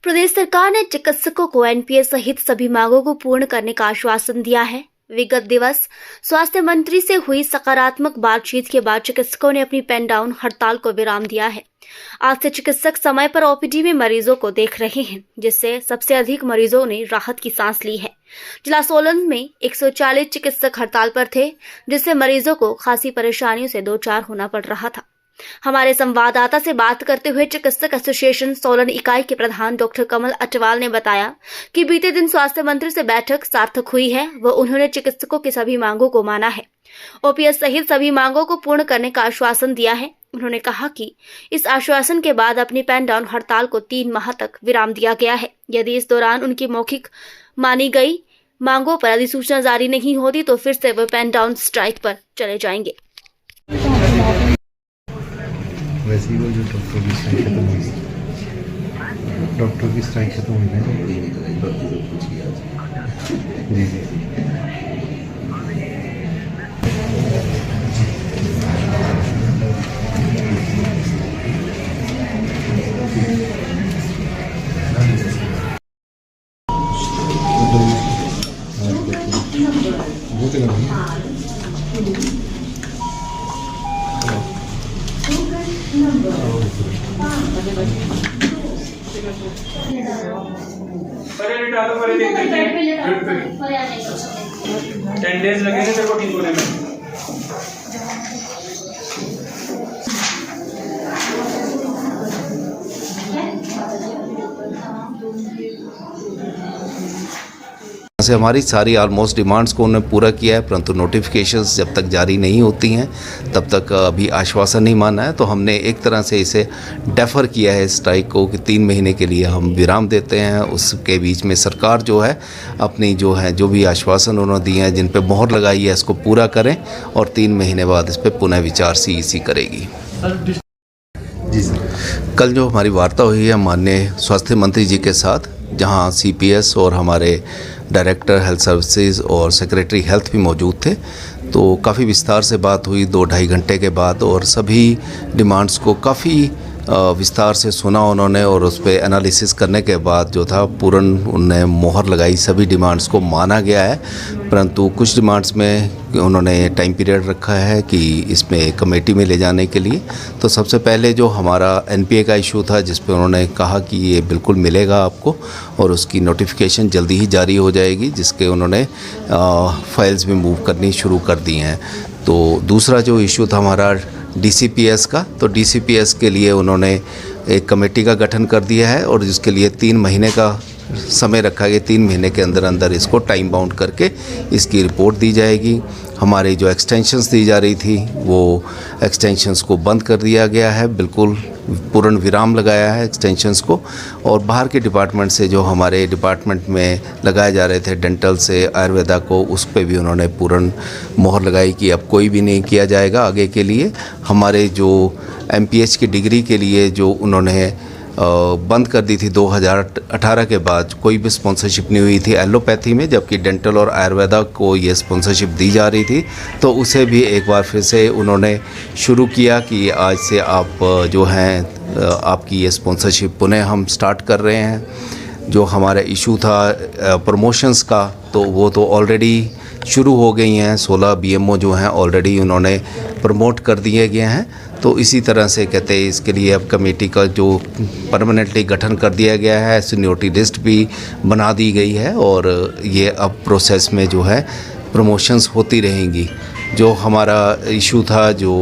प्रदेश सरकार ने चिकित्सकों को एनपीएस सहित सभी मांगों को पूर्ण करने का आश्वासन दिया है। विगत दिवस स्वास्थ्य मंत्री से हुई सकारात्मक बातचीत के बाद चिकित्सकों ने अपनी पेन डाउन हड़ताल को विराम दिया है। आज से चिकित्सक समय पर ओपीडी में मरीजों को देख रहे हैं, जिससे सबसे अधिक मरीजों ने राहत की सांस ली है। जिला सोलन में 140 चिकित्सक हड़ताल पर थे, जिससे मरीजों को खासी परेशानियों से दो चार होना पड़ रहा था। हमारे संवाददाता से बात करते हुए चिकित्सक एसोसिएशन सोलन इकाई के प्रधान डॉक्टर कमल अटवाल ने बताया कि बीते दिन स्वास्थ्य मंत्री से बैठक सार्थक हुई है। वह उन्होंने चिकित्सकों की सभी मांगों को माना है, ओपीएस सहित सभी मांगों को पूर्ण करने का आश्वासन दिया है। उन्होंने कहा कि इस आश्वासन के बाद अपनी पेन डाउन हड़ताल को 3 माह तक विराम दिया गया है। यदि इस दौरान उनकी मौखिक मानी गई मांगों पर अधिसूचना जारी नहीं होती तो फिर से वह पेन डाउन स्ट्राइक पर चले जाएंगे। वैसे ही वो जो डॉक्टर की स्ट्राइक खत्म हुई ना जी जी टेन डेज लगेंगे तेरे को ठीक होने में। से हमारी सारी ऑलमोस्ट डिमांड्स को उन्होंने पूरा किया है, परंतु नोटिफिकेशंस जब तक जारी नहीं होती हैं तब तक अभी आश्वासन नहीं माना है। तो हमने एक तरह से इसे डेफर किया है स्ट्राइक को कि 3 महीने के लिए हम विराम देते हैं। उसके बीच में सरकार जो है अपनी जो भी आश्वासन उन्होंने दिए हैं, जिन पे मोहर लगाई है, इसको पूरा करें और 3 महीने बाद इस पर पुनः विचार सीईसी करेगी। जी सर, कल जो हमारी वार्ता हुई है माननीय स्वास्थ्य मंत्री जी के साथ, जहां सीपीएस और हमारे डायरेक्टर हेल्थ सर्विसेज और सेक्रेटरी हेल्थ भी मौजूद थे, तो काफ़ी विस्तार से बात हुई 2-2.5 घंटे के बाद, और सभी डिमांड्स को काफ़ी विस्तार से सुना उन्होंने, और उस पर एनालिसिस करने के बाद जो था पूर्ण उन्होंने मोहर लगाई। सभी डिमांड्स को माना गया है, परंतु कुछ डिमांड्स में उन्होंने टाइम पीरियड रखा है कि इसमें कमेटी में ले जाने के लिए। तो सबसे पहले जो हमारा एनपीए का इशू था, जिस पे उन्होंने कहा कि ये बिल्कुल मिलेगा आपको और उसकी नोटिफिकेशन जल्दी ही जारी हो जाएगी, जिसके उन्होंने फाइल्स भी मूव करनी शुरू कर दी हैं। तो दूसरा जो इशू था हमारा डीसीपीएस का, तो डीसीपीएस के लिए उन्होंने एक कमेटी का गठन कर दिया है और जिसके लिए 3 महीने का समय रखा गया। 3 महीने के अंदर अंदर इसको टाइम बाउंड करके इसकी रिपोर्ट दी जाएगी। हमारी जो एक्सटेंशंस दी जा रही थी वो एक्सटेंशंस को बंद कर दिया गया है, बिल्कुल पूर्ण विराम लगाया है एक्सटेंशंस को। और बाहर के डिपार्टमेंट से जो हमारे डिपार्टमेंट में लगाए जा रहे थे, डेंटल से आयुर्वेदा को, उस पर भी उन्होंने पूर्ण मोहर लगाई कि अब कोई भी नहीं किया जाएगा आगे के लिए। हमारे जो एमपीएच की डिग्री के लिए जो उन्होंने बंद कर दी थी 2018 के बाद, कोई भी स्पॉन्सरशिप नहीं हुई थी एलोपैथी में, जबकि डेंटल और आयुर्वेदा को ये स्पॉन्सरशिप दी जा रही थी। तो उसे भी एक बार फिर से उन्होंने शुरू किया कि आज से आप जो हैं आपकी ये स्पॉन्सरशिप पुनः हम स्टार्ट कर रहे हैं। जो हमारा इशू था प्रमोशंस का, तो वो तो ऑलरेडी शुरू हो गई हैं। 16 बीएमओ जो हैं ऑलरेडी उन्होंने प्रमोट कर दिए गए हैं। तो इसी तरह से कहते हैं इसके लिए अब कमेटी का जो परमानेंटली गठन कर दिया गया है, सीनियरिटी लिस्ट भी बना दी गई है और ये अब प्रोसेस में जो है प्रमोशंस होती रहेंगी। जो हमारा इशू था जो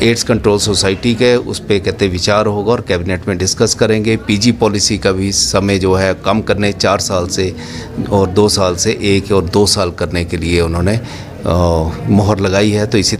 एड्स कंट्रोल सोसाइटी के, उस पे कहते विचार होगा और कैबिनेट में डिस्कस करेंगे। पीजी पॉलिसी का भी समय जो है कम करने 4 साल से और 2 साल से 1 और 2 साल करने के लिए उन्होंने मोहर लगाई है। तो इसी